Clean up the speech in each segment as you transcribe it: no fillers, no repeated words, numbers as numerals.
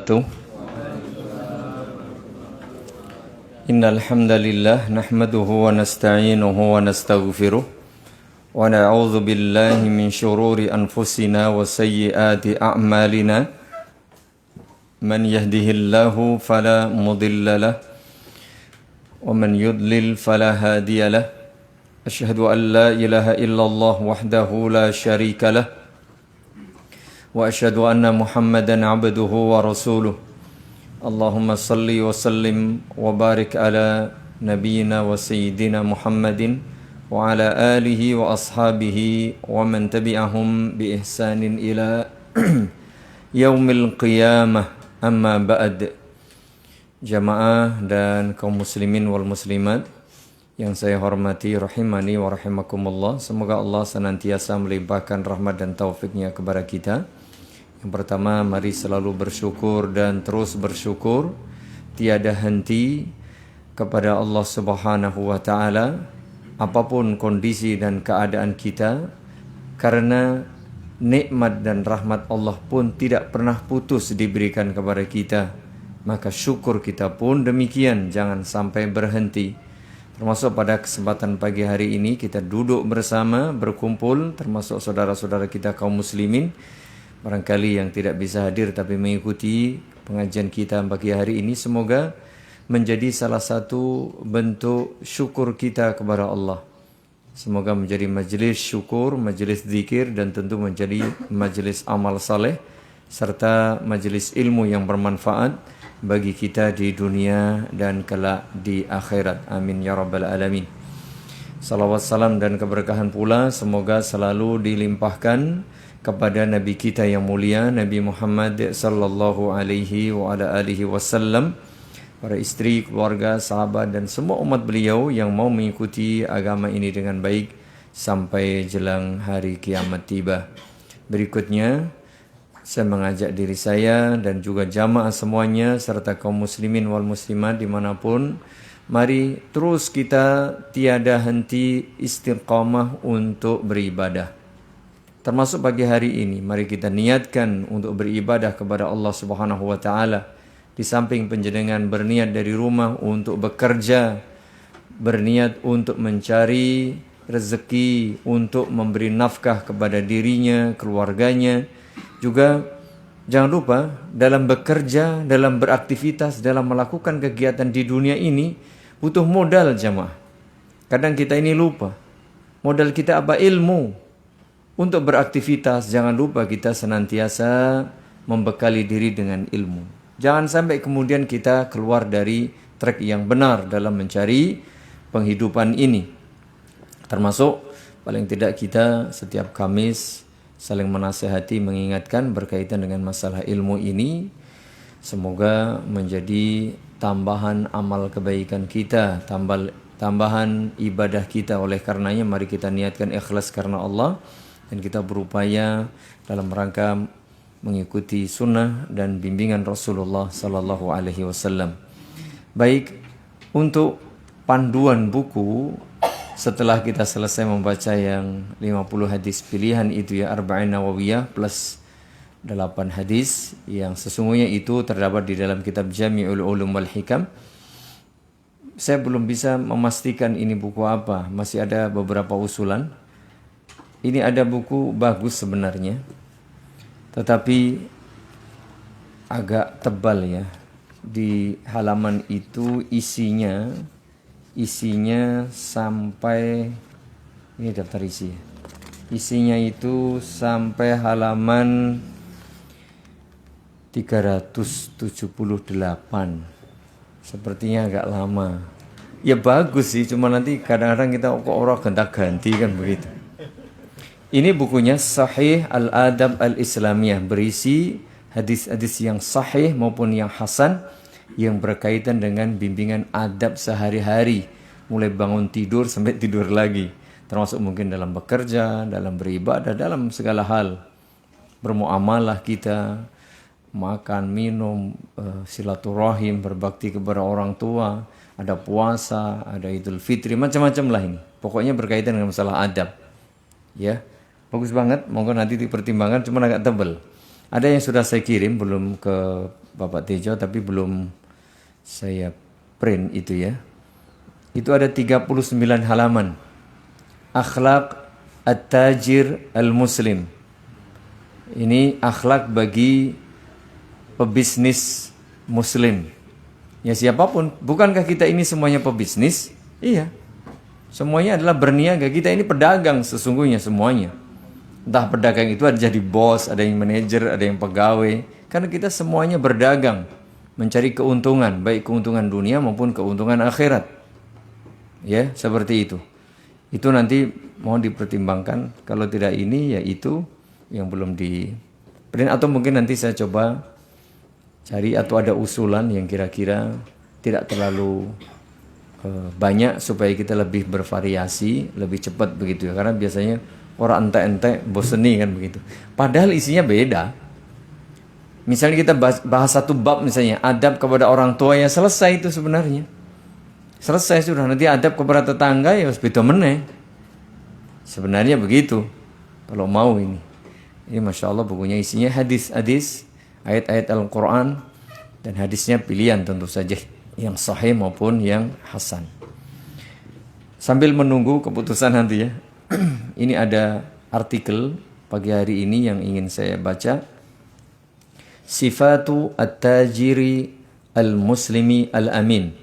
wabarakatuh. Innal hamdalillah nahmaduhu wa nasta'inuhu wa nastaghfiruh wa na'udzu billahi min shururi anfusina wa sayyiati a'malina. Man yahdihillahu fala mudilla lahu wa man yudlil fala hadiya lahu. Asyhadu an la ilaha illallah wahdahu la syarika lahu wa asyhadu anna Muhammadan abduhu wa rasuluh. Allahumma salli wa sallim wa barik ala nabiyyina wa sayyidina Muhammadin wa ala alihi wa ashabihi wa man tabi'ahum bi ihsanin ila yaumil qiyamah. Amma ba'd. Jamaah dan kaum muslimin wal muslimat yang saya hormati rahimani wa rahimakumullah. Semoga Allah senantiasa melimpahkan rahmat dan taufiknya kepada kita. Yang pertama, mari selalu bersyukur dan terus bersyukur tiada henti kepada Allah Subhanahu wa taala apapun kondisi dan keadaan kita, karena nikmat dan rahmat Allah pun tidak pernah putus diberikan kepada kita. Maka syukur kita pun demikian, jangan sampai berhenti. Termasuk pada kesempatan pagi hari ini kita duduk bersama, berkumpul, termasuk saudara-saudara kita kaum muslimin barangkali yang tidak bisa hadir tapi mengikuti pengajian kita pagi hari ini. Semoga menjadi salah satu bentuk syukur kita kepada Allah. Semoga menjadi majelis syukur, majelis zikir, dan tentu menjadi majelis amal saleh serta majelis ilmu yang bermanfaat bagi kita di dunia dan kelak di akhirat. Amin ya rabbal alamin. Salawat salam dan keberkahan pula semoga selalu dilimpahkan kepada Nabi kita yang mulia, Nabi Muhammad sallallahu alaihi wa ala alihi wasallam, para istri, keluarga, sahabat dan semua umat beliau yang mau mengikuti agama ini dengan baik sampai jelang hari kiamat tiba. Berikutnya saya mengajak diri saya dan juga jamaah semuanya serta kaum muslimin wal muslimat dimanapun, mari terus kita tiada henti istiqamah untuk beribadah. Termasuk pagi hari ini, mari kita niatkan untuk beribadah kepada Allah Subhanahu wa taala. Di samping penjenengan berniat dari rumah untuk bekerja, berniat untuk mencari rezeki, untuk memberi nafkah kepada dirinya, keluarganya. Juga jangan lupa dalam bekerja, dalam beraktivitas, dalam melakukan kegiatan di dunia ini butuh modal jamaah. Kadang kita ini lupa. Modal kita apa? Ilmu. Untuk beraktivitas, jangan lupa kita senantiasa membekali diri dengan ilmu. Jangan sampai kemudian kita keluar dari track yang benar dalam mencari penghidupan ini. Termasuk paling tidak kita setiap Kamis saling menasihati, mengingatkan berkaitan dengan masalah ilmu ini. Semoga menjadi tambahan amal kebaikan kita, tambahan ibadah kita. Oleh karenanya mari kita niatkan ikhlas karena Allah, dan kita berupaya dalam rangka mengikuti sunnah dan bimbingan Rasulullah sallallahu alaihi wasallam. Baik, untuk panduan buku setelah kita selesai membaca yang 50 hadis pilihan itu ya, Arba'in Nawawiyah plus 8 hadis yang sesungguhnya itu terdapat di dalam kitab Jami'ul Ulum wal Hikam. Saya belum bisa memastikan ini buku apa, masih ada beberapa usulan. Ini ada buku bagus sebenarnya, tetapi agak tebal ya. Di halaman itu isinya sampai, ini daftar isi. Isinya itu sampai halaman 378. Sepertinya agak lama. Ya bagus sih, cuma nanti kadang-kadang kita kok orang gonta-ganti kan begitu. Ini bukunya Sahih Al-Adab Al-Islamiyah, berisi hadis-hadis yang sahih maupun yang hasan yang berkaitan dengan bimbingan adab sehari-hari, mulai bangun tidur sampai tidur lagi, termasuk mungkin dalam bekerja, dalam beribadah, dalam segala hal, bermuamalah kita, makan, minum, silaturahim, berbakti kepada orang tua, ada puasa, ada Idul Fitri, macam-macam lah ini. Pokoknya berkaitan dengan masalah adab. Ya. Bagus banget, monggo nanti dipertimbangkan, cuma agak tebal. Ada yang sudah saya kirim, belum ke Bapak Tejo, tapi belum saya print itu ya. Itu ada 39 halaman. Akhlak at-tajir al-muslim. Ini akhlak bagi pebisnis muslim. Ya siapapun, bukankah kita ini semuanya pebisnis? Iya. Semuanya adalah berniaga. Kita ini pedagang sesungguhnya semuanya. Entah pedagang itu ada jadi bos, ada yang manajer, ada yang pegawai. Karena kita semuanya berdagang, mencari keuntungan, baik keuntungan dunia maupun keuntungan akhirat. Ya, seperti itu. Itu nanti mohon dipertimbangkan. Kalau tidak ini, ya itu yang belum di print. Atau mungkin nanti saya coba cari atau ada usulan yang kira-kira tidak terlalu banyak supaya kita lebih bervariasi, lebih cepat begitu ya. Karena biasanya orang ente-ente boseni kan begitu. Padahal isinya beda. Misalnya kita bahas satu bab misalnya, adab kepada orang tua, ya selesai itu sebenarnya. Selesai sudah, nanti adab kepada tetangga ya beda meneh. Sebenarnya begitu. Kalau mau ini. Ini Masya Allah bukunya isinya hadis-hadis, ayat-ayat Al-Quran, dan hadisnya pilihan tentu saja. Yang sahih maupun yang hasan. Sambil menunggu keputusan nanti ya. Ini ada artikel pagi hari ini yang ingin saya baca. Sifatu at-tajiri al-muslimi al-amin.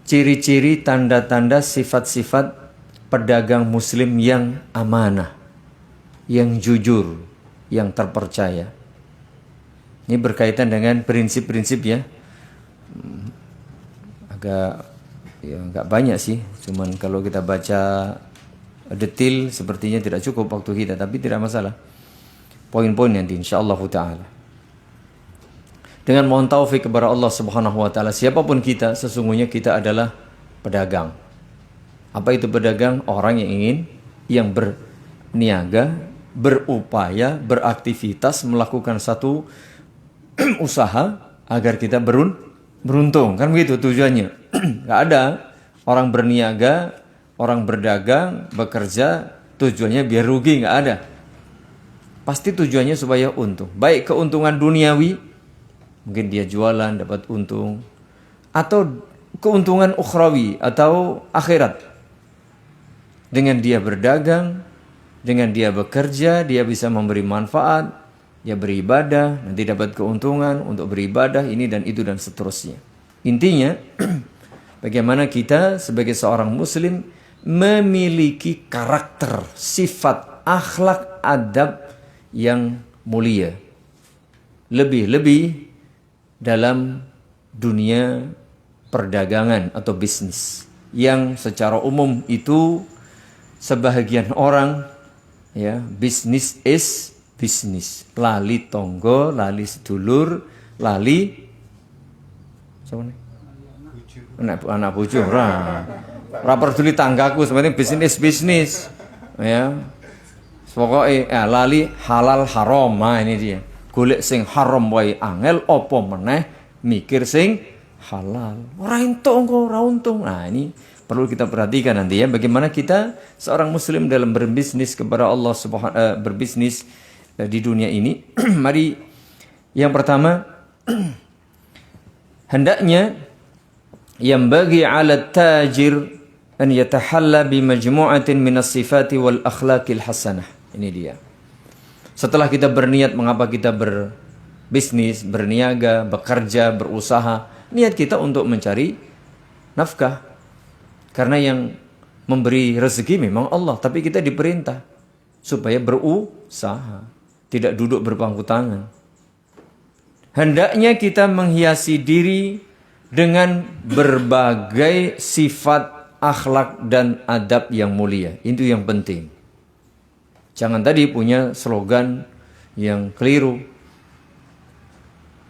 Ciri-ciri, tanda-tanda, sifat-sifat pedagang muslim yang amanah, yang jujur, yang terpercaya. Ini berkaitan dengan prinsip-prinsip ya. Agak ya enggak banyak sih, cuman kalau kita baca detail sepertinya tidak cukup waktu kita, tapi tidak masalah. Poin-poin nanti insyaallah taala. Dengan mohon taufik kepada Allah Subhanahu wa taala, siapapun kita sesungguhnya kita adalah pedagang. Apa itu pedagang? Orang yang berniaga, berupaya, beraktivitas melakukan satu usaha agar kita beruntung. Kan begitu tujuannya. Enggak ada orang berniaga, orang berdagang, bekerja tujuannya biar rugi, enggak ada. Pasti tujuannya supaya untung. Baik keuntungan duniawi, mungkin dia jualan dapat untung, atau keuntungan ukhrawi atau akhirat. Dengan dia berdagang, dengan dia bekerja, dia bisa memberi manfaat, dia beribadah, nanti dapat keuntungan untuk beribadah ini dan itu dan seterusnya. Intinya, bagaimana kita sebagai seorang muslim memiliki karakter, sifat, akhlak, adab yang mulia. Lebih-lebih dalam dunia perdagangan atau bisnis yang secara umum itu sebahagian orang ya, bisnis is bisnis, lali tonggo, lali sedulur, lali siapa nih? Anak bojo ora peduli tanggaku, sebenarnya bisnis ya. Pokoknya lali halal haram. Nah ini dia. Golek sing haram wae angel, apa meneh mikir sing halal. Ora entuk engko ora untung. Nah, ini perlu kita perhatikan nanti ya, bagaimana kita seorang muslim dalam berbisnis kepada Allah berbisnis di dunia ini. Mari yang pertama hendaknya yang bagi 'ala tajir an yatahalla bi majmu'atin min as-sifati wal akhlaqil hasanah. Ini dia. Setelah kita berniat mengapa kita berbisnis, berniaga, bekerja, berusaha, niat kita untuk mencari nafkah. Karena yang memberi rezeki memang Allah, tapi kita diperintah supaya berusaha, tidak duduk berpangku tangan. Hendaknya kita menghiasi diri dengan berbagai sifat akhlak dan adab yang mulia. Itu yang penting. Jangan tadi punya slogan yang keliru.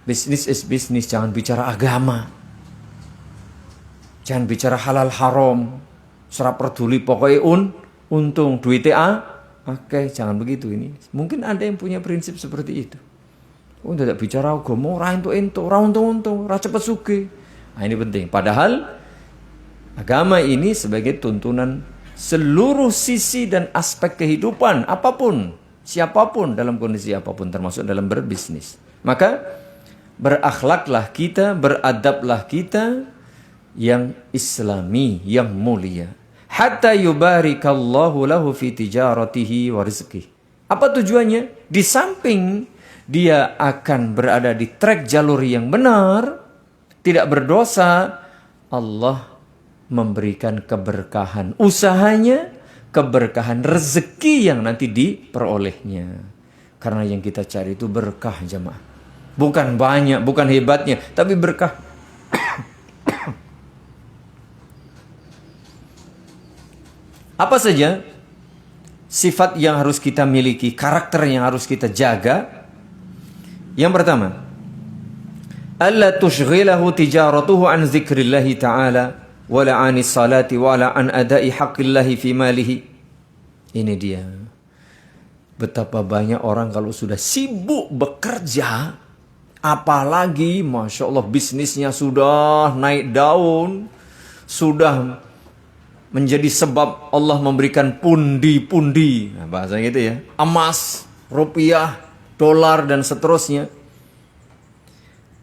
Bisnis is bisnis, jangan bicara agama. Jangan bicara halal haram. Serap peduli pokoknya untung duitnya oke, jangan begitu ini. Mungkin ada yang punya prinsip seperti itu. Tidak bicara agama, ora entuk-entuk, ora untung-untung, ora cepet sugih. Nah, ini penting. Padahal agama ini sebagai tuntunan seluruh sisi dan aspek kehidupan apapun Siapapun, dalam kondisi apapun, termasuk dalam berbisnis. Maka berakhlaklah kita, beradablah kita yang islami, yang mulia. Hatta yubarikallahu lahu fi tijaratihi wa rizqihi. Apa tujuannya? Di samping dia akan berada di trek jalur yang benar, tidak berdosa, Allah memberikan keberkahan usahanya, keberkahan rezeki yang nanti diperolehnya. Karena yang kita cari itu berkah, jemaah. Bukan banyak, bukan hebatnya, tapi berkah. Apa saja sifat yang harus kita miliki, karakter yang harus kita jaga? Yang pertama, alla tushghilahu tijaratuhu an zikrillahi ta'ala wala anis salati wala an adai haqqillahi fi malihi. Ini dia. Betapa banyak orang kalau sudah sibuk bekerja, apalagi Masya Allah bisnisnya sudah naik daun, sudah menjadi sebab Allah memberikan pundi-pundi, nah, bahasa gitu ya, emas, rupiah, dolar dan seterusnya.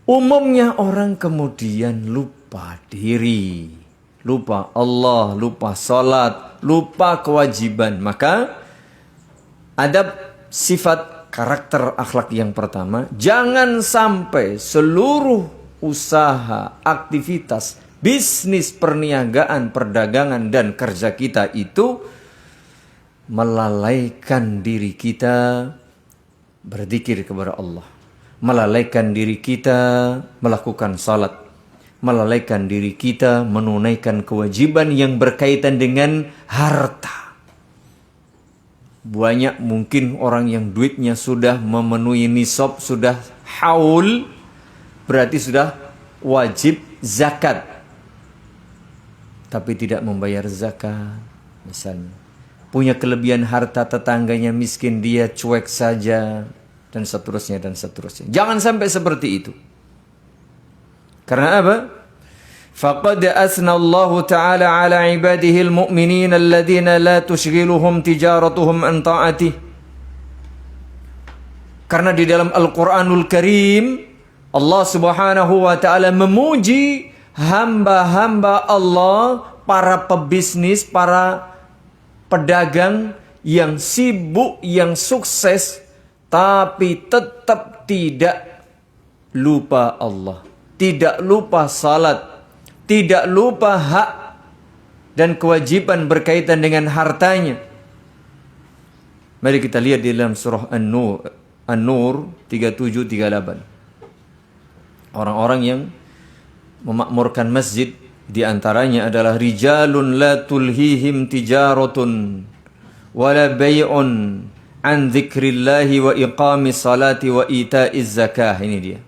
Umumnya orang kemudian lupa diri, lupa Allah, lupa salat, lupa kewajiban. Maka adab, sifat, karakter, akhlak yang pertama, jangan sampai seluruh usaha, aktivitas, bisnis, perniagaan, perdagangan, dan kerja kita itu melalaikan diri kita berzikir kepada Allah, melalaikan diri kita melakukan salat, melalaikan diri kita menunaikan kewajiban yang berkaitan dengan harta. Banyak mungkin orang yang duitnya sudah memenuhi nisab, sudah haul, berarti sudah wajib zakat, tapi tidak membayar zakat. Misalnya punya kelebihan harta, tetangganya miskin, dia cuek saja, dan seterusnya dan seterusnya. Jangan sampai seperti itu. Karena apa? Faqad asna Allah Ta'ala ala ibadihi al-mu'minin alladhina la tushghiluhum tijaratuhum an ta'atih. Karena di dalam Al-Quranul Karim Allah Subhanahu wa Ta'ala memuji hamba-hamba Allah, para pebisnis, para pedagang yang sibuk, yang sukses, tapi tetap tidak lupa Allah, tidak lupa salat, tidak lupa hak dan kewajiban berkaitan dengan hartanya. Mari kita lihat di dalam surah An-Nur 37-38. Orang-orang yang memakmurkan masjid, di antaranya adalah rijalun la tulhihim tijaratun wala bay'un an dzikrillahi wa iqamis salati wa ita'iz zakah. Ini dia.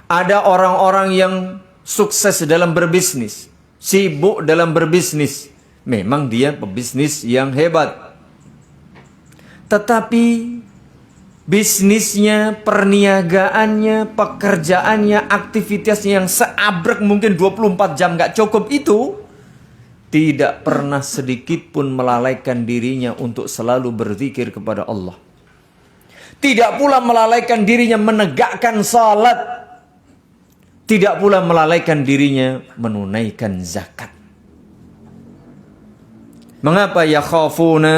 Ada orang-orang yang sukses dalam berbisnis, sibuk dalam berbisnis. Memang dia pebisnis yang hebat. Tetapi bisnisnya, perniagaannya, pekerjaannya, aktivitasnya yang seabrek mungkin 24 jam gak cukup itu, tidak pernah sedikit pun melalaikan dirinya untuk selalu berzikir kepada Allah. Tidak pula melalaikan dirinya menegakkan salat. Tidak pula melalaikan dirinya menunaikan zakat. Mengapa yakhafuna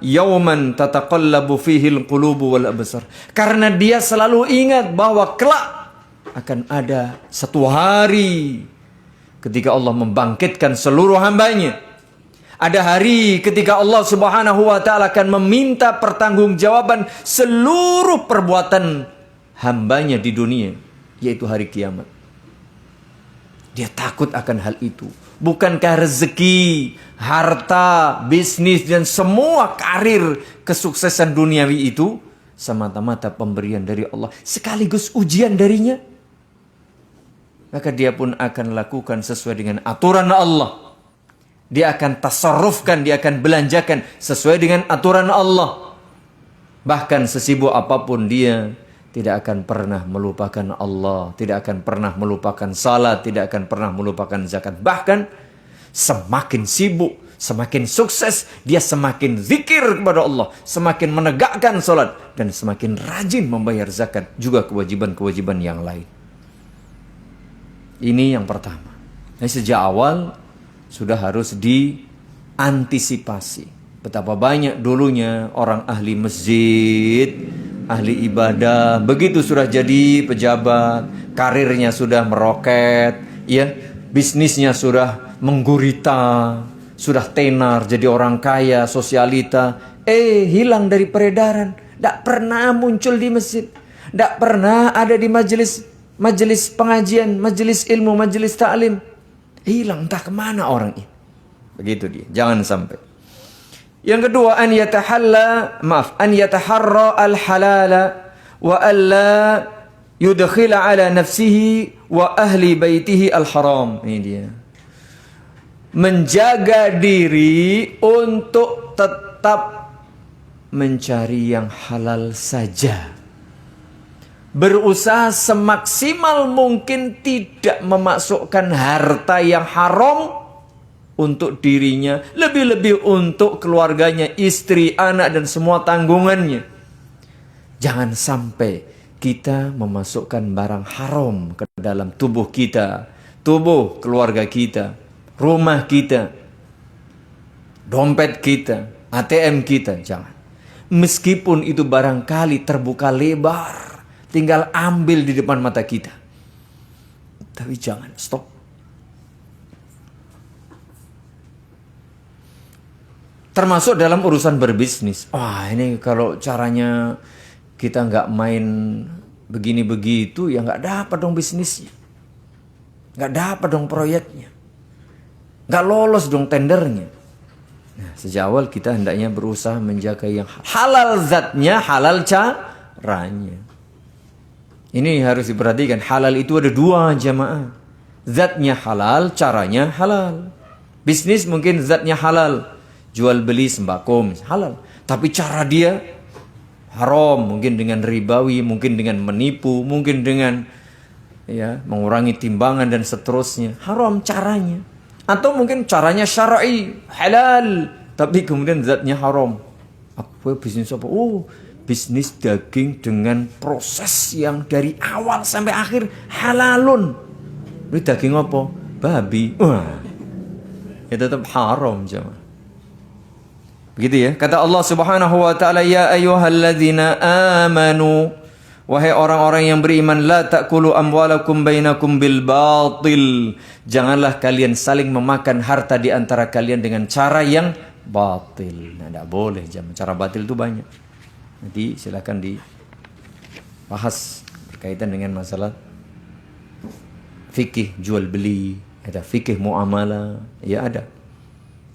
yauman tataqallabu fihi alqulubu wal absar? Karena dia selalu ingat bahwa kelak akan ada satu hari ketika Allah membangkitkan seluruh hambanya. Ada hari ketika Allah Subhanahu wa Ta'ala akan meminta pertanggungjawaban seluruh perbuatan hambanya di dunia, yaitu hari kiamat. Dia takut akan hal itu. Bukankah rezeki, harta, bisnis, dan semua karir kesuksesan duniawi itu semata-mata pemberian dari Allah, sekaligus ujian darinya? Maka dia pun akan lakukan sesuai dengan aturan Allah. Dia akan tasarrufkan, dia akan belanjakan sesuai dengan aturan Allah. Bahkan sesibuk apapun dia, tidak akan pernah melupakan Allah, tidak akan pernah melupakan salat, tidak akan pernah melupakan zakat. Bahkan semakin sibuk, Semakin sukses, dia semakin zikir kepada Allah, semakin menegakkan sholat, dan semakin rajin membayar zakat, juga kewajiban-kewajiban yang lain. Ini yang pertama. Nah, sejak awal sudah harus diantisipasi. Betapa banyak dulunya orang ahli masjid, ahli ibadah, begitu sudah jadi pejabat, karirnya sudah meroket, ya, bisnisnya sudah menggurita, sudah tenar, jadi orang kaya, sosialita, hilang dari peredaran, tidak pernah muncul di masjid, tidak pernah ada di majelis pengajian, majelis ilmu, majelis ta'lim, hilang entah kemana orang ini. Begitu dia, jangan sampai. Yang kedua, an yataharra al-halala wa alla yudkhila ala nafsihi wa ahli baitihi al-haram. Ini dia. Menjaga diri untuk tetap mencari yang halal saja. Berusaha semaksimal mungkin tidak memasukkan harta yang haram untuk dirinya, lebih-lebih untuk keluarganya, istri, anak, dan semua tanggungannya. Jangan sampai kita memasukkan barang haram ke dalam tubuh kita, tubuh keluarga kita, rumah kita, dompet kita, ATM kita, jangan. Meskipun itu barangkali terbuka lebar, tinggal ambil di depan mata kita. Tapi jangan, stop. Termasuk dalam urusan berbisnis. Wah, ini kalau caranya kita nggak main begini-begitu, ya nggak dapat dong bisnisnya. Nggak dapat dong proyeknya. Nggak lolos dong tendernya. Nah, sejak awal kita hendaknya berusaha menjaga yang halal zatnya, halal caranya. Ini harus diperhatikan. Halal itu ada dua, jamaah. Zatnya halal, caranya halal. Bisnis mungkin zatnya halal. Jual beli sembako halal. Tapi cara dia haram. Mungkin dengan ribawi, mungkin dengan menipu, mungkin dengan mengurangi timbangan dan seterusnya. Haram caranya. Atau mungkin caranya syar'i, halal, tapi kemudian zatnya haram. Apa bisnis apa? Oh, bisnis daging dengan proses yang dari awal sampai akhir halalun. Ini daging apa? Babi. Wah, ya tetap haram, jemaah. Begitu ya. Kata Allah Subhanahu wa taala, ya ayyuhalladzina amanu, wahai orang-orang yang beriman, la ta'kulu amwalakum bainakum bil batil. Janganlah kalian saling memakan harta di antara kalian dengan cara yang batil. Nah, tidak boleh, jemaah. Cara batil itu banyak. Nanti silakan dibahas berkaitan dengan masalah fikih jual beli, ada fikih muamalah, ya ada.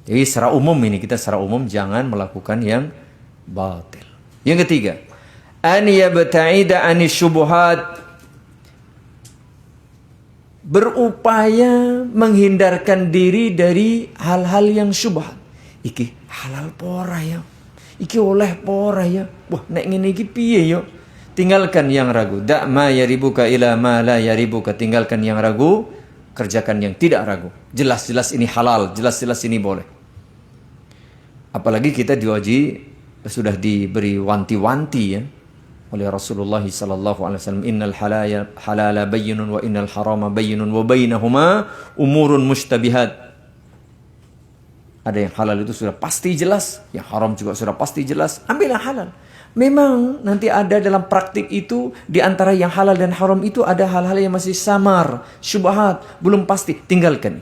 Jadi secara umum ini, kita secara umum jangan melakukan yang batil. Yang ketiga, an yabta'ida 'ani syubhat, berupaya menghindarkan diri dari hal-hal yang syubhat. Iki halal pora ya. Iki oleh pora ya. Wah, nek ngene iki piye yo? Tinggalkan yang ragu. Da' ma yaribuka ila ma la yaribuka. Tinggalkan yang ragu, kerjakan yang tidak ragu. Jelas-jelas ini halal, jelas-jelas ini boleh. Apalagi kita sudah diberi wanti-wanti ya oleh Rasulullah sallallahu alaihi wasallam, innal halala bayyinun wa innal harama bayyinun wa bainahuma umurun mushtabihat. Ada yang halal itu sudah pasti jelas, yang haram juga sudah pasti jelas, ambil yang halal. Memang nanti ada dalam praktik itu, di antara yang halal dan haram itu ada hal-hal yang masih samar, syubhat, belum pasti, tinggalkan.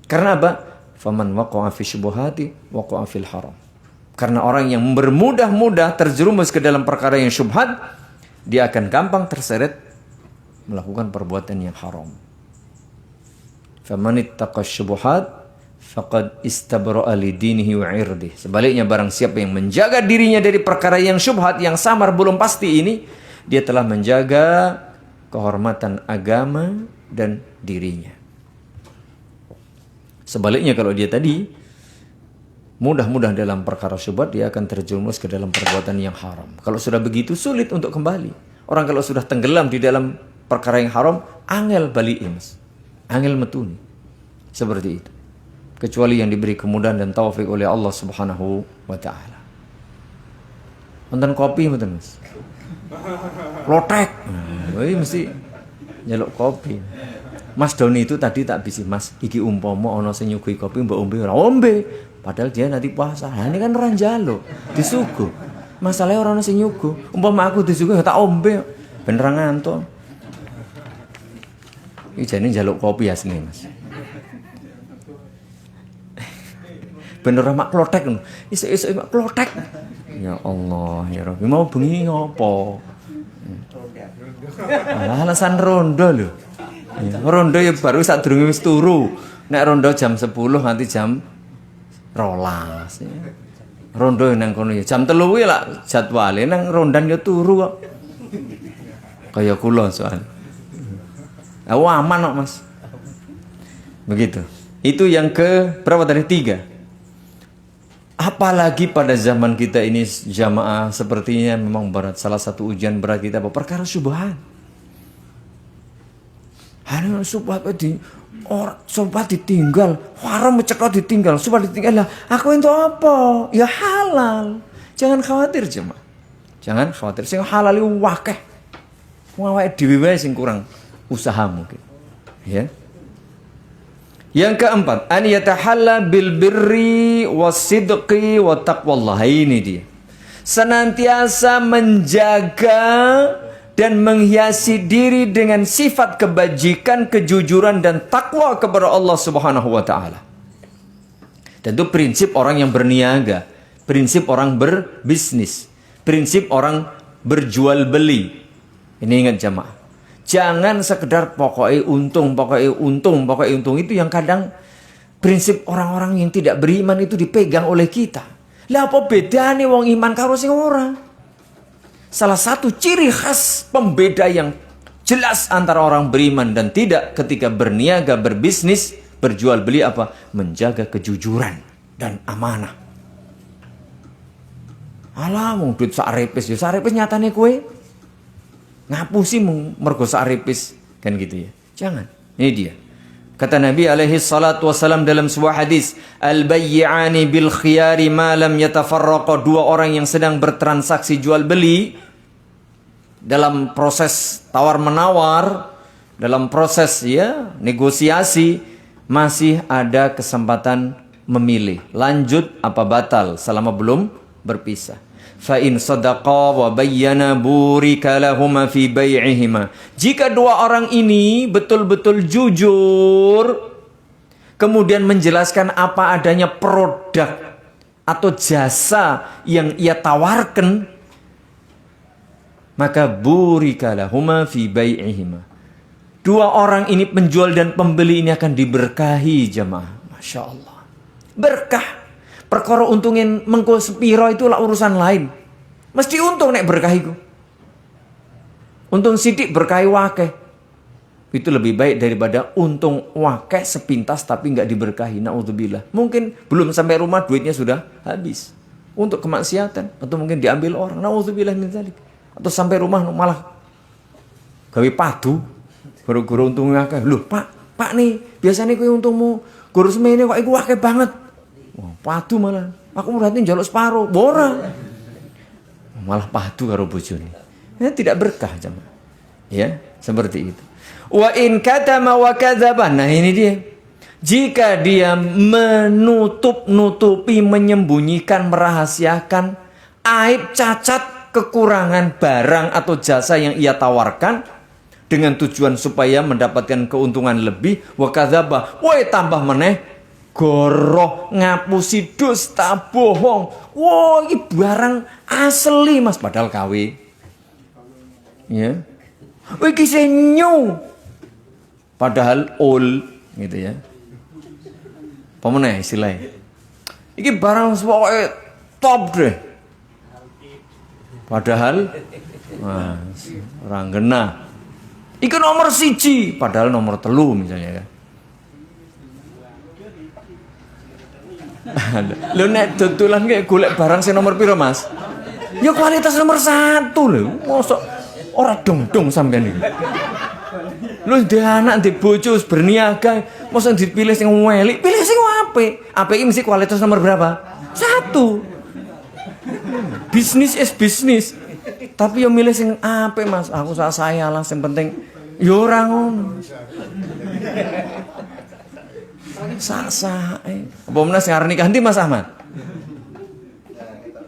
Karena apa? Faman waqa'a fi syubhati waqa'a fil haram. Karena orang yang bermudah-mudah terjerumus ke dalam perkara yang syubhat, dia akan gampang terseret melakukan perbuatan yang haram. Faman ittaqa syubhat faqad istabra'a li dinihi wa 'irdihi. Sebaliknya, barang siapa yang menjaga dirinya dari perkara yang syubhat, yang samar, belum pasti ini, dia telah menjaga kehormatan agama dan dirinya. Sebaliknya, kalau dia tadi mudah-mudah dalam perkara syubhat, dia akan terjerumus ke dalam perbuatan yang haram. Kalau sudah begitu, sulit untuk kembali. Orang kalau sudah tenggelam di dalam perkara yang haram, angel balikin, angel metuni. Seperti itu. kecuali yang diberi kemudahan dan taufik oleh Allah Subhanahu wa taala. Wonten kopi mboten, Mas? Lotek. Nah, mesti njaluk kopi. Mas Doni itu tadi tak bisi, Mas, iki umpama ana sing nyuguhi kopi mbok ombe ora ombe, padahal dia nanti puasa. Nah, ini kan ora njaluk, disuguh. Masalahnya orang sing nyuguh, umpama aku disuguh tak ombe, ben ra ngantuk. Iki jane njaluk kopi asline, Mas. Ben ora mak klothek ngono. Isuk-isuk mak klothek. Ya Allah, ya Rabbi, mau bengi ngopo? Alasan rondo lho. Ya, rondo ya baru sadurunge wis turu. Nek rondo jam 10 nanti jam 12. Ya. Rondo nang kono ya jam 3 kuwi lak jadwale nang rondan ya turu kok. Kaya kula soal. Aku aman kok, Mas. Begitu. Itu yang ke berapa tadi? 3. Apalagi pada zaman kita ini jamaah sepertinya memang berat. Salah satu ujian berat kita apa? Perkara syubhat. Hanya syubhat ditinggal, haram meceklot ditinggal, syubhat ditinggal lah. Aku itu apa? Ya halal. Jangan khawatir jemaah. Jangan khawatir. Sing halal itu wakeh. Awake dhewe wae sing kurang usaha mungkin. Ya. Yang keempat, an yatahalla bil birri wasidqi wa taqwallah. Ini dia. Senantiasa menjaga dan menghiasi diri dengan sifat kebajikan, kejujuran dan takwa kepada Allah Subhanahu wa taala. Dan itu prinsip orang yang berniaga, prinsip orang berbisnis, prinsip orang berjual beli. Ini ingat jamaah. Jangan sekedar pokoknya untung itu yang kadang prinsip orang-orang yang tidak beriman itu dipegang oleh kita. Lah apa bedane wong iman karo sing ora? Salah satu ciri khas pembeda yang jelas antara orang beriman dan tidak ketika berniaga, berbisnis, berjual beli apa? Menjaga kejujuran dan amanah. Alah wong duit sak repes ya sak repes nyatane kowe ngapusi mergo sak repes kan gitu ya. Jangan. Ini dia. Kata Nabi alaihi salatu wasalam dalam sebuah hadis, al-bayyi'ani bil khiyari ma lam yatafarraqa. Dua orang yang sedang bertransaksi jual beli dalam proses tawar menawar, dalam proses ya negosiasi masih ada kesempatan memilih lanjut apa batal selama belum berpisah. Fa in sadaqa wa bayyana burika lahuma fi bai'ihima. Jika dua orang ini betul-betul jujur kemudian menjelaskan apa adanya produk atau jasa yang ia tawarkan, maka burika lahuma fi bai'ihima. Dua orang ini penjual dan pembeli ini akan diberkahi jemaah. Masya Allah. Berkah. Perkara untungin mengko sepiro itu lah urusan lain. Mesti untung nek berkah iku. Untung sidik berkahi wakeh. Itu lebih baik daripada untung wakeh sepintas tapi nggak diberkahi. Naudzubillah. Mungkin belum sampai rumah duitnya sudah habis untuk kemaksiatan atau mungkin diambil orang. Naudzubillah min dzalik. Atau sampai rumah malah gawe padu. Guru-guru untungnya akeh. Loh, Pak nih, biasanya kowe untungmu guru semene kok iku wakeh banget. Wah, padu malah. Aku berarti njaluk separo. Ora. Malah padu karo bojone. Ya, tidak berkah jemaah. Ya, seperti itu. Wa in katama wa kadzaba. Nah, ini dia. Jika dia menutup-nutupi, menyembunyikan, merahasiakan aib, cacat, kekurangan barang atau jasa yang ia tawarkan dengan tujuan supaya mendapatkan keuntungan lebih, wa kadzaba. Woi, tambah meneh goroh, ngapusi dusta, bohong. Wah, ini barang asli Mas, padahal KW. Ya. Wih, ini new. Padahal old, gitu ya. Apa meneh istilahnya? Ini barang pokoknya top deh. Padahal orang gena. Iki nomor 1, padahal nomor 3 misalnya kan. Lho nek dodolan kayak golek barang sing nomor piro, Mas? Ya kualitas nomor 1 lho. Mosok ora dong-dong sampean iki. Lu ndek anak ndek bojo berniaga, mosok dipilih sing welik, pilih sing apik. Apik mesti kualitas nomor berapa? 1. Bisnis is bisnis. Tapi yo milih sing apik, Mas. Aku saya lah sing penting yo ora ngono. Sak-sake. Apa menas ngarani ganti Mas Ahmad?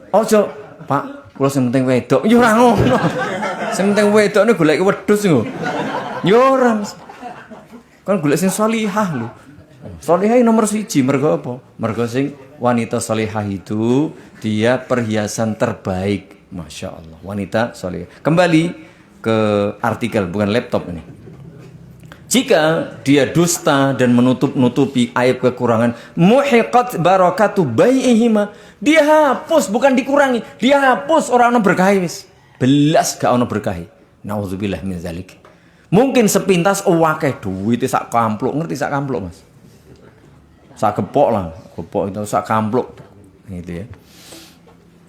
Ojo, Pak, kula sing penting wedok. Yo ora ngono. Sing penting wedokne golek wedhus lho. Yo ora. Kan golek sing shalihah lho. Shalihah nomor 1 mergo apa? Mergo sing wanita shalihah itu dia perhiasan terbaik. Masya Allah, wanita shalihah. Kembali ke artikel, bukan laptop ini. Jika dia dusta dan menutup-nutupi aib kekurangan, muhiqat barakatu bai'ihima, dia hapus, bukan dikurangi, dia hapus orang ono berkah wis. Belas gak ono berkah. Nauzubillah min zalik. Mungkin sepintas akeh duit sak kampluk, ngerti sak kampluk, Mas? Sak gepok lah, gepok itu sak kampluk. Gitu ya.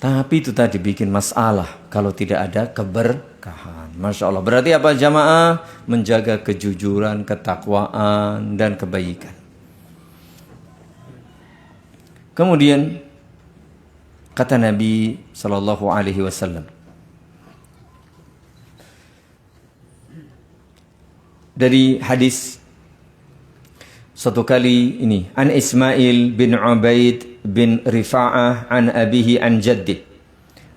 Tapi itu tadi bikin masalah kalau tidak ada keberkahan. Masya Allah. Berarti apa jamaah? Menjaga kejujuran, ketakwaan, dan kebaikan. Kemudian kata Nabi Sallallahu Alaihi Wasallam, dari hadis satu kali ini, an Ismail bin Ubaid bin Rifa'ah an abihi an jaddi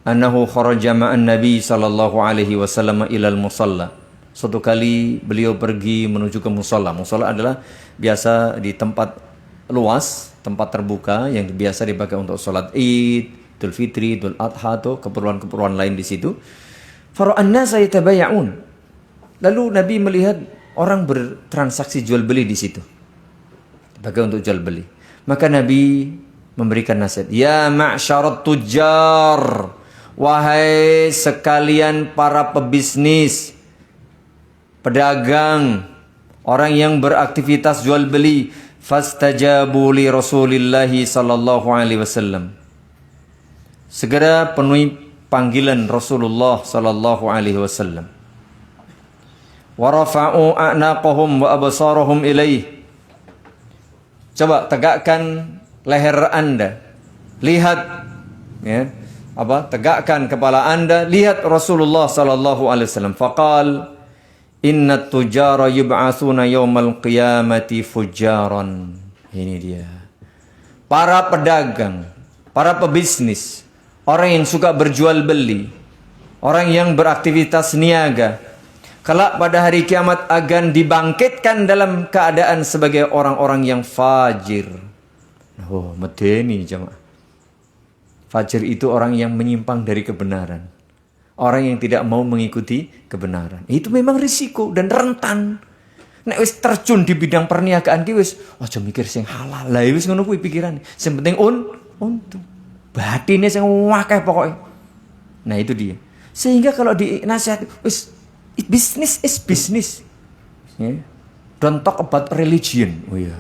annahu kharaja ma'an Nabi sallallahu alaihi wasallam ilal musalla. Suatu kali beliau pergi menuju ke musalla. Musalla adalah biasa di tempat luas, tempat terbuka yang biasa dipakai untuk sholat Id, Idul Fitri, Idul Adha atau keperluan-keperluan lain di situ. Fara'an nasa yatabaya'un. Lalu Nabi melihat orang bertransaksi jual beli di situ. Dipakai untuk jual beli. Maka Nabi memberikan nasihat, ya ma'syarat tujjar, wahai sekalian para pebisnis, pedagang, orang yang beraktivitas jual beli, fastajabu li Rasulillahi sallallahu alaihi wasallam. Segera penuhi panggilan Rasulullah sallallahu alaihi wasallam. Wa rafa'u a'naqahum wa absarahum ilaih. Coba tegakkan leher Anda, lihat ya, tegakkan kepala Anda, lihat Rasulullah sallallahu alaihi wasallam. Faqal inna tujara yub'atsuna yaumal qiyamati fujjaran. Ini dia. Para pedagang, para pebisnis, orang yang suka berjual beli, orang yang beraktivitas niaga, kelak pada hari kiamat akan dibangkitkan dalam keadaan sebagai orang-orang yang fajir. Oh, medeni jemaah. Fajir itu orang yang menyimpang dari kebenaran. Orang yang tidak mau mengikuti kebenaran. Itu memang risiko dan rentan. Nek wis terjun di bidang perniagaan ki wis aja mikir sing halal. Lah wis ngono kuwi pikirane. Sing penting untung. Batine sing akeh pokoke. Nah, itu dia. Sehingga kalau dinasihati wis business is business. Yeah. Don't talk about religion. Oh iya.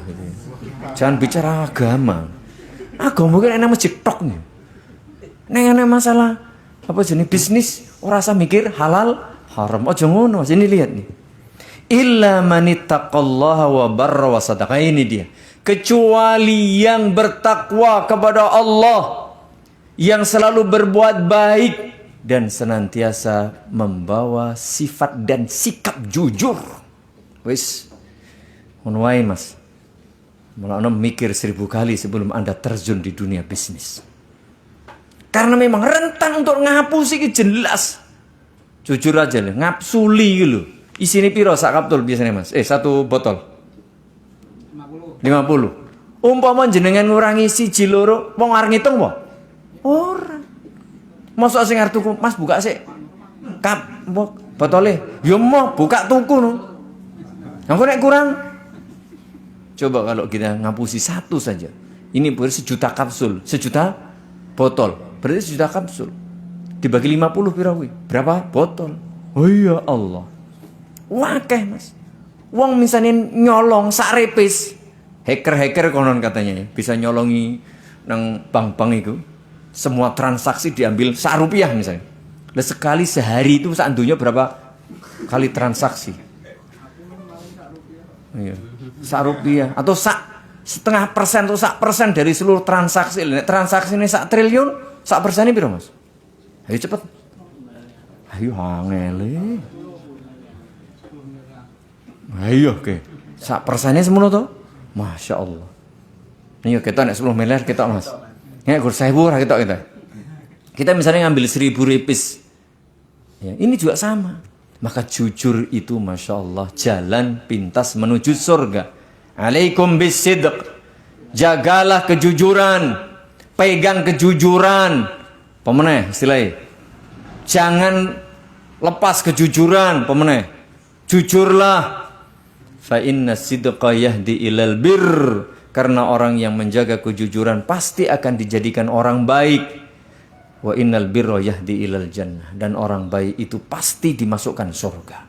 Jangan bicara agama. Agama mungkin enak masjid tok nih. Neng enak masalah apa jenis bisnis ora usah mikir halal haram. Aja ngono. Sini lihat nih. Illa manittaqallaha wa barra wa sadaqa. Ini dia. Kecuali yang bertakwa kepada Allah, yang selalu berbuat baik dan senantiasa membawa sifat dan sikap jujur. Wis ngono wae, Mas. Mulane mikir 1000 kali sebelum Anda terjun di dunia bisnis. Karena memang rentan untuk ngapusi iki jelas. Jujur aja nih, ngapsuli iki lho. Isine piro sak kapsul biasanya, Mas? Satu botol. 50. Umpama jenengan ngurangi 1 2 wong arep ngitung apa? Ora. Mosok sing arep tuku, Mas buka sik. Kap botole. Ya mau buka tuku no. Engko nek kurang coba kalau kita ngapusi 1 saja. Ini berarti 1 juta kapsul, 1 juta botol. Berarti 1 juta kapsul. Dibagi 50 pira kuwi? Berapa botol? Oh ya Allah. Wakeh, Mas. Wong misalnya nyolong sak repis. Hacker-hacker konon katanya bisa nyolongi nang bank-bank itu. Semua transaksi diambil Rp1 misalnya. Lah sekali sehari itu sak dunya berapa kali transaksi? Iya. Sak rupiah atau setengah persen atau sak persen dari seluruh transaksi. Transaksi ini sak triliun, sak persen ini berapa Mas? Ayo cepet. Ayo angele. Ayo oke. Sak persennya semono to? Masya Allah. Nih kita nek 10 miliar kita Mas. Nek gur 1000 ora kita. Kita misalnya ngambil 1000 ripis. Ya, ini juga sama. Maka jujur itu Masya Allah jalan pintas menuju surga. Alaikum bisidq. Jagalah kejujuran. Pegang kejujuran. Pemeneh istilahnya. Jangan lepas kejujuran. Pemeneh. Jujurlah. Fa inna sidqa yahdi ilal bir. Karena orang yang menjaga kejujuran pasti akan dijadikan orang baik. Wa innal birra yahdi ilal jannah, dan orang baik itu pasti dimasukkan surga.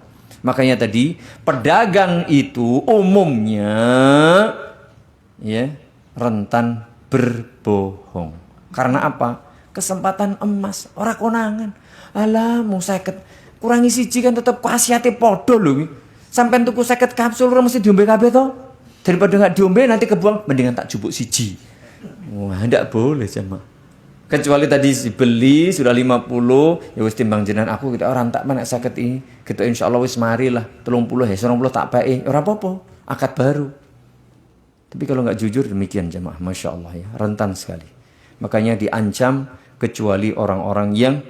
Makanya tadi pedagang itu umumnya ya rentan berbohong. Karena apa? Kesempatan emas, ora konangan. Alah mau 50 kurangi siji kan tetep khasiate padha lho iki. Sampeyan tuku 50 kapsul ora mesti diombe kabeh to? Daripada enggak diombe nanti kebuang, mendingan tak jupuk siji. Wah, ndak boleh jemaah. Kecuali tadi beli sudah 50, ya wis timbang jenengan aku kita orang tak menek 50 iki. Gitu insyaallah wis mari lah 30 ya 20 tak bae. Ora apa-apa, akad baru. Tapi kalau enggak jujur demikian jemaah, Masya Allah ya, rentan sekali. Makanya diancam kecuali orang-orang yang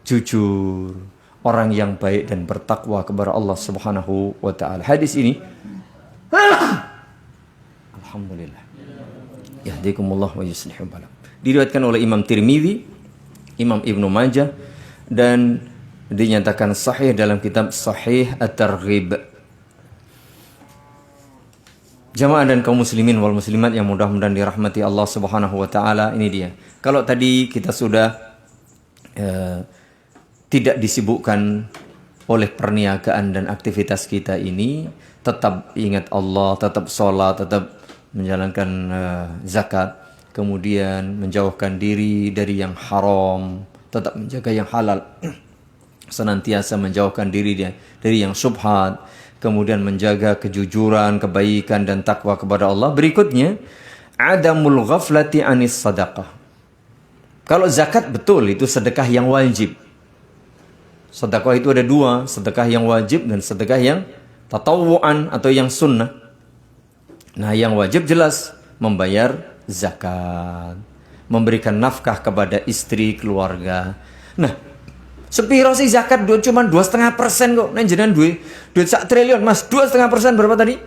jujur, orang yang baik dan bertakwa kepada Allah Subhanahu wa taala. Hadis ini alhamdulillah. Yahdikumullah wa yuslihu balakum. Diriwayatkan oleh Imam Tirmidzi, Imam Ibnu Majah, dan dinyatakan sahih dalam kitab Sahih At-Targhib. Jamaah dan kaum muslimin wal muslimat yang mudah-mudahan dirahmati Allah Subhanahu wa taala, ini dia. Kalau tadi kita sudah tidak disibukkan oleh perniagaan dan aktivitas kita ini, tetap ingat Allah, tetap sholat, tetap menjalankan zakat, kemudian menjauhkan diri dari yang haram, tetap menjaga yang halal, senantiasa menjauhkan diri dari yang syubhat, kemudian menjaga kejujuran, kebaikan dan takwa kepada Allah. Berikutnya, adamul ghaflati anis sadaqah. Kalau zakat betul itu sedekah yang wajib. Sedekah itu ada dua, sedekah yang wajib dan sedekah yang tatawuan atau yang sunnah. Nah, yang wajib jelas membayar zakat, memberikan nafkah kepada istri, keluarga. Nah, sepiro sih zakat cuma 2,5% kok. Nah, jenengan duit 1 triliun, Mas. 2,5% berapa tadi?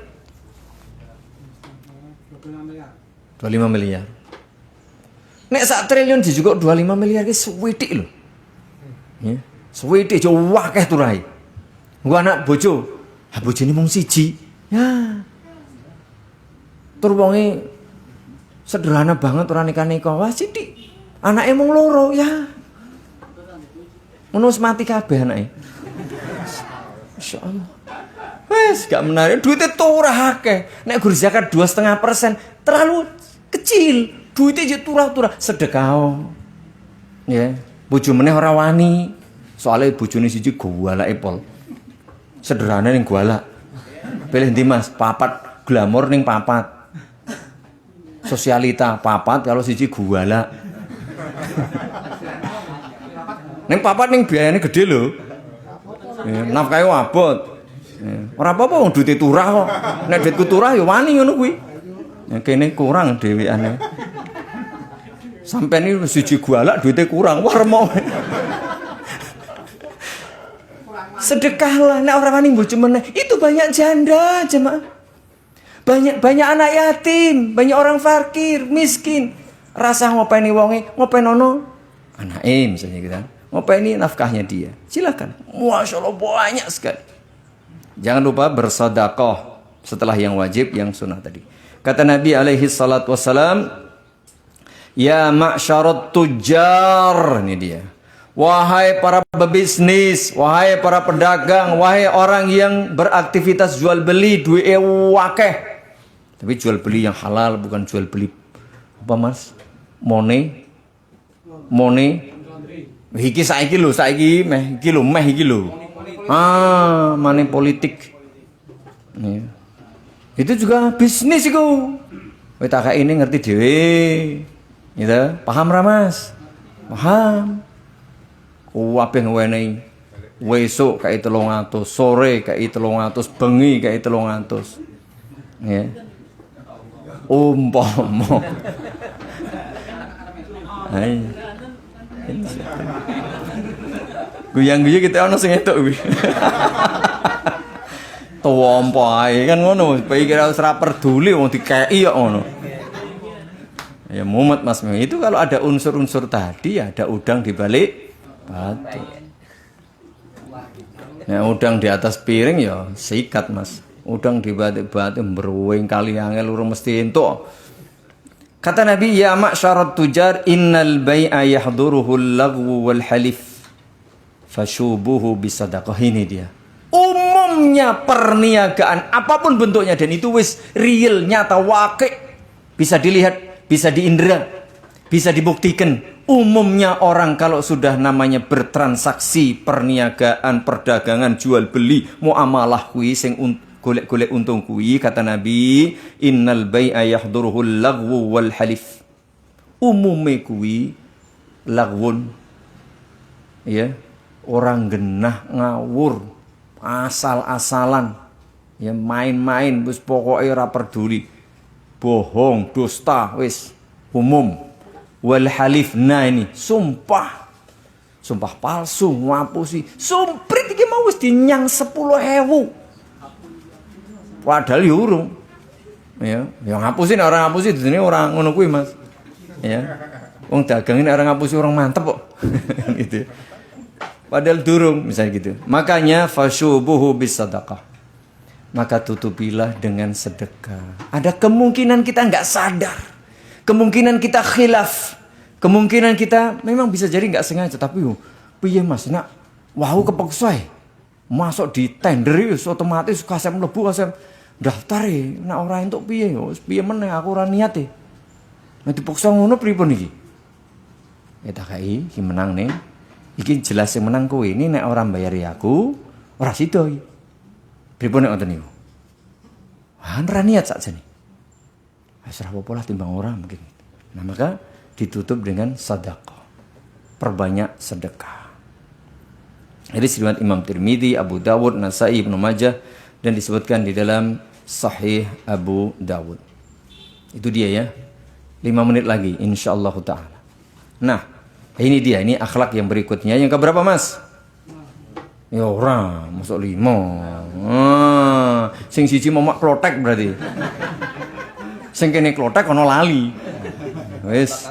25 miliar. Nek 1 triliun juga 25 miliar ki suwitik lho. Ya, suwitik jo akeh turai. Gua anak bojo. Ha bojone mung siji. Ya. Tur wonge sederhana banget ora nikah-nikah. Wah, sithik. Anake mung loro ya. Ngono mati kabeh anake. Masyaallah. Wes gak menarik, duitnya turah akeh. Nek gur zakat 2,5% terlalu kecil. Duitnya aja turah-turah sedekah. Ya, bojo meneh ora wani. Soale bojone siji golake pol. Sederhana ning golak. Pilih ndi Mas? Papat glamor ning papat. Sosialita papat kalau siji golak. Ning papat ning biayane gede lho. Nafkahe abot. Ora apa-apa wong duite turah kok. Nek duitku turah ya wani ngono kuwi. Kene kurang dhewekane. Sampeyan iki siji golak duite kurang, wah remok. Sedekahlah nek ora wani bojo meneh. Itu banyak janda, jemaah. Banyak anak yatim, banyak orang fakir, miskin. Rasa ngopeni wonge, ngopenono anake misalnya gitu kan. Ngopeni nafkahnya dia. Silakan. Masya Allah banyak sekali. Jangan lupa bersedekah setelah yang wajib, yang sunnah tadi. Kata Nabi alaihi salatu wassalam, ya ma'syarat tujjar, ini dia. Wahai para pebisnis, wahai para pedagang, wahai orang yang beraktivitas jual beli, duwe wakeh. Tapi jual beli yang halal, bukan jual beli apa Mas? Mone. Iki saiki lho, meh iki lho. Money politik. Itu juga bisnis iku. Kowe tak ini ngerti dhewe. Gitu. Paham ra Mas? Paham. Kuwabe ngewenehi wesuk kayak 300, sore kayak 300, bengi kayak 300. Ya. Umpama. Hai. Guyang-guyu kita ono sing etuk kuwi. Tuwampo ae kan ngono, pikir ora peduli wong dikeki kok ngono. Ya mumet Mas, itu kalau ada unsur-unsur tadi ada udang di balik batu. Ya udang di atas piring ya sikat Mas. Udang di balik batu beruing kali angel urung mesti entuk. Kata Nabi, ya ma'syarat tujar innal bai'a yahduruhu al-lagwu wal halif fashubuhu bisadaqah. Ini dia. Umumnya perniagaan apapun bentuknya dan itu wis real nyata wakil bisa dilihat, bisa diindra, bisa dibuktikan. Umumnya orang kalau sudah namanya bertransaksi perniagaan, perdagangan, jual beli, muamalah kuwi sing golek-golek untung kuwi kata Nabi, innal bai'a yahduruhul lagwu wal halif. Umume kuwi lagwun. Ya, orang genah ngawur, asal-asalan. Ya main-main wis pokoke ora peduli. Bohong, dusta wis umum. Wal halif, nah ini sumpah palsu, ngapusi sumprit iki mau wis dinyang 10.000 padahal ya urung ya ngapusin orang ngapusi dene orang ngono kuwi Mas ya wong dagangin orang ngapusi orang mantep kok gitu padahal durung misalnya gitu. Makanya fasyubuhu bisadaqah, maka tutupilah dengan sedekah. Ada kemungkinan kita nggak sadar, kemungkinan kita khilaf, kemungkinan kita memang bisa jadi nggak sengaja, tapi piye Mas nak wau kepeksa masuk di tender wis otomatis kasem mlebu kasem daftar nak ora entuk piye piye meneh aku ora niat nek dipaksa ngono pripun iki ya tak kai iki menang nih iki jelas sing menang kowe ini nek ora mbayari aku ora sida iki pripun nek ngoten niku ora niat sakjane wis ora apa-apa lah timbang ora mungkin. Nah maka ditutup dengan sedekah. Perbanyak sedekah. Ini riwayat Imam Tirmidzi, Abu Dawud, Nasai, Ibnu Majah dan disebutkan di dalam Sahih Abu Dawud. Itu dia ya. 5 menit lagi insyaallah taala. Nah, ini dia, ini akhlak yang berikutnya. Yang keberapa Mas? Ya ora, masuk 5. Sing siji momak klotek berarti. Sing kene klotek ana lali. Wis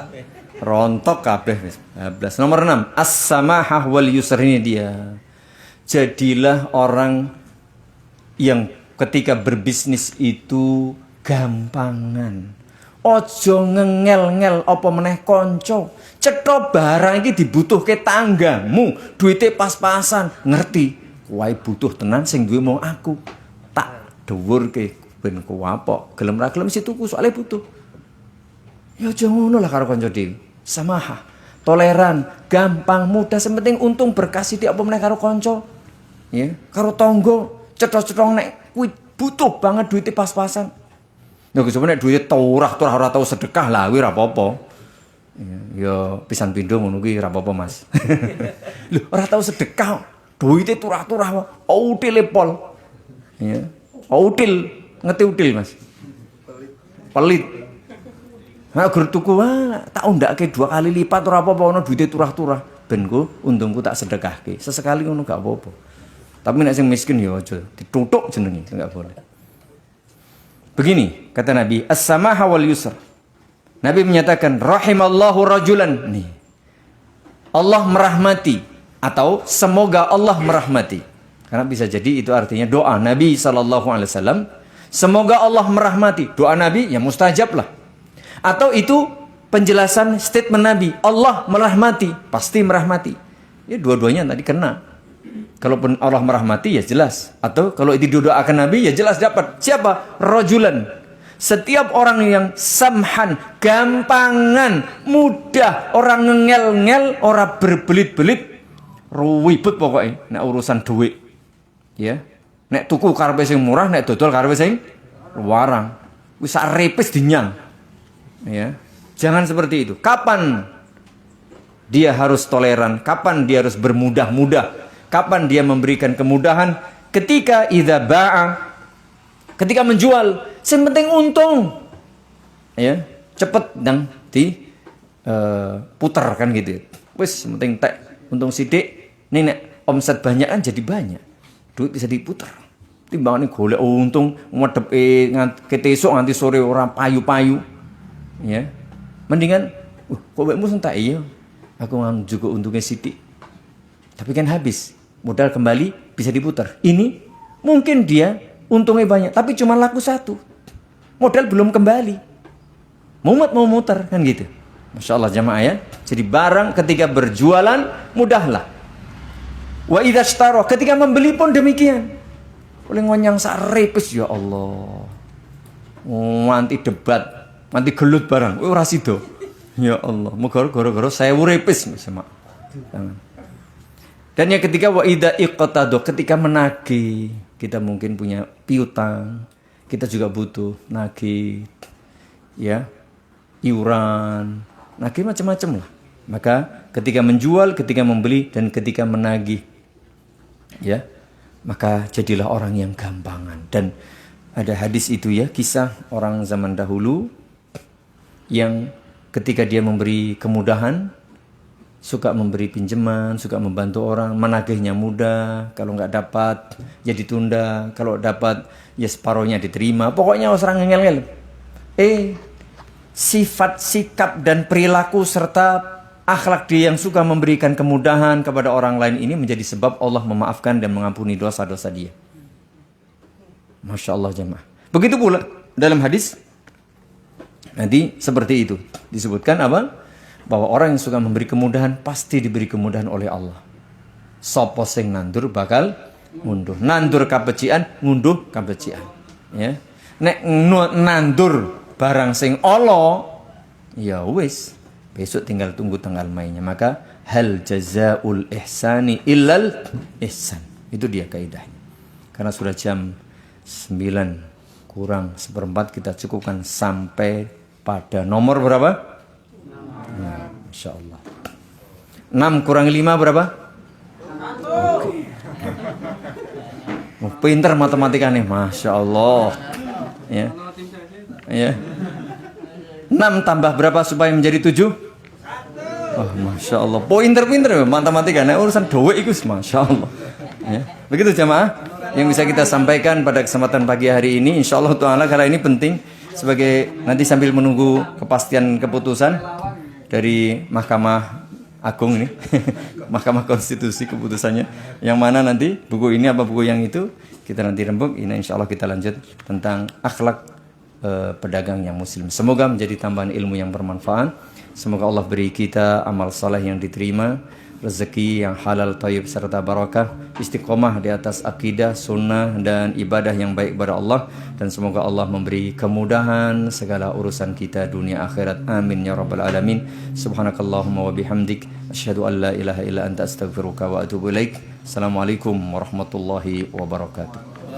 rontok kabeh wis. 12. Nomor 6, as-samahah wal yusr. Ini dia. Jadilah orang yang ketika berbisnis itu gampangan. Ojo ngengel-ngel apa meneh kanca. Cetha barang iki dibutuhke tanggamu, duite pas-pasan, ngerti. Wae butuh tenan sing duwe mung aku. Tak dhuwurke ben kuwapok. Gelem ra gelem si tuku soalé butuh. Ya aja ngono lah karo kanca dhewe. Samaha, toleran, gampang, mudah, sementing untung berkah sithik apa meneh karo kanca. Ya, karo tangga, cetha-cetha nek kuwi butuh banget duite pas-pasan. Ya sebenarnya duite turah-turah ora tau sedekah lah kuwi ora apa-apa. Ya pisan pindho ngono kuwi ora apa-apa Mas. Lho, ora tau sedekah, duite turah-turah, utile pol. Ya. Util, ngerti util Mas? Pelit. Nah, gur tuku tak undake 2 kali lipat ora apa-apa ono duite turah-turah. Ben ku untungku tak sedekahke. Sesekali ngono gak apa-apa. Tapi nek sing miskin ya aja ditutuk jenenge, enggak boleh. Begini kata Nabi, as-samaha wal yusr. Nabi menyatakan rahimallahu rajulan. Nih. Allah merahmati atau semoga Allah merahmati. Karena bisa jadi itu artinya doa Nabi SAW. Semoga Allah merahmati. Doa Nabi ya mustajab lah. Atau itu penjelasan statement Nabi. Allah merahmati. Pasti merahmati. Ya dua-duanya tadi kena. Kalaupun Allah merahmati ya jelas. Atau kalau itu didoakan Nabi ya jelas dapat. Siapa? Rajulan. Setiap orang yang samhan, gampangan, mudah, orang ngengel-ngel, orang berbelit-belit, ruwibut pokoknya. Nek urusan duit. Ya. Nek tuku karepe sing murah, nek dodol karepe sing warang, wis sak repes dinyang. Ya. Jangan seperti itu. Kapan dia harus toleran? Kapan dia harus bermudah-mudah? Kapan dia memberikan kemudahan? Ketika idza ba'a, ketika menjual, yang penting untung. Ya, cepet dan putar kan gitu. Wis penting tek untung sidik. Nih nek omset banyak kan jadi banyak. Duit bisa diputar. Timbangane golek untung medhepe ketesuk nganti sore ora payu-payu. Ya. Mendingan kok wekmu entek iya. Aku ngang juga untungnya sidik. Tapi kan habis. Modal kembali bisa diputar. Ini mungkin dia untungnya banyak tapi cuma laku satu. Modal belum kembali. Mau muter kan gitu. Masya Allah jamaah ya. Jadi barang ketika berjualan mudahlah. Wa idza ishtara, ketika membeli pun demikian. Oleh ngonyang sak repes ya Allah. Nganti debat, nganti gelut barang. Ora sida. Ya Allah, muga gara-gara 1000 repes sama. Dan yang ketiga wa idza iqtadu, ketika menagih. Kita mungkin punya piutang, kita juga butuh nagih. Ya. Iuran, nagih macam-macam lah. Maka ketika menjual, ketika membeli dan ketika menagih, ya, maka jadilah orang yang gampangan. Dan ada hadis itu ya, kisah orang zaman dahulu yang ketika dia memberi kemudahan, suka memberi pinjaman, suka membantu orang, menagihnya mudah, kalau nggak dapat ya ditunda, kalau dapat ya separohnya diterima, pokoknya orang ngel-ngel. Sifat, sikap, dan perilaku serta akhlak dia yang suka memberikan kemudahan kepada orang lain ini menjadi sebab Allah memaafkan dan mengampuni dosa-dosa dia. Masya Allah jemaah. Begitu pula dalam hadis nanti seperti itu disebutkan apa? Bahwa orang yang suka memberi kemudahan pasti diberi kemudahan oleh Allah. Sopo sing nandur bakal ngunduh. Nandur kabecikan, ngunduh kabecikan. Ya. Nek nandur barang sing Allah, ya wis, besok tinggal tunggu tanggal mainnya. Maka hal jazaul ihsani illal ihsan. Itu dia kaidahnya. Karena sudah jam 9 kurang seperempat, kita cukupkan sampai pada nomor berapa? 6. Nah, Masya Allah. 6 kurang 5 berapa? 1. Okay. Pinter matematikanya, Masya Allah. Ya. Ya. 6 tambah berapa supaya menjadi 7? Oh, Masya Allah. Pinter-pinter matematika. Nah, urusan doa itu, Masya Allah. Ya. Begitu jamaah yang bisa kita sampaikan pada kesempatan pagi hari ini. Insya Allah Ta'ala, karena ini penting sebagai nanti sambil menunggu kepastian keputusan dari Mahkamah Agung ini. Mahkamah Konstitusi keputusannya. Yang mana nanti buku ini apa buku yang itu kita nanti rembuk. Ini insya Allah kita lanjut tentang akhlak pedagang yang muslim. Semoga menjadi tambahan ilmu yang bermanfaat. Semoga Allah beri kita amal saleh yang diterima, rezeki yang halal, thayyib serta barakah, istiqomah di atas akidah, sunnah dan ibadah yang baik kepada Allah, dan semoga Allah memberi kemudahan segala urusan kita dunia akhirat. Amin ya rabbal alamin. Subhanakallahumma wa bihamdik asyhadu an la ilaha illa anta astaghfiruka wa atubu ilaik. Assalamualaikum warahmatullahi wabarakatuh.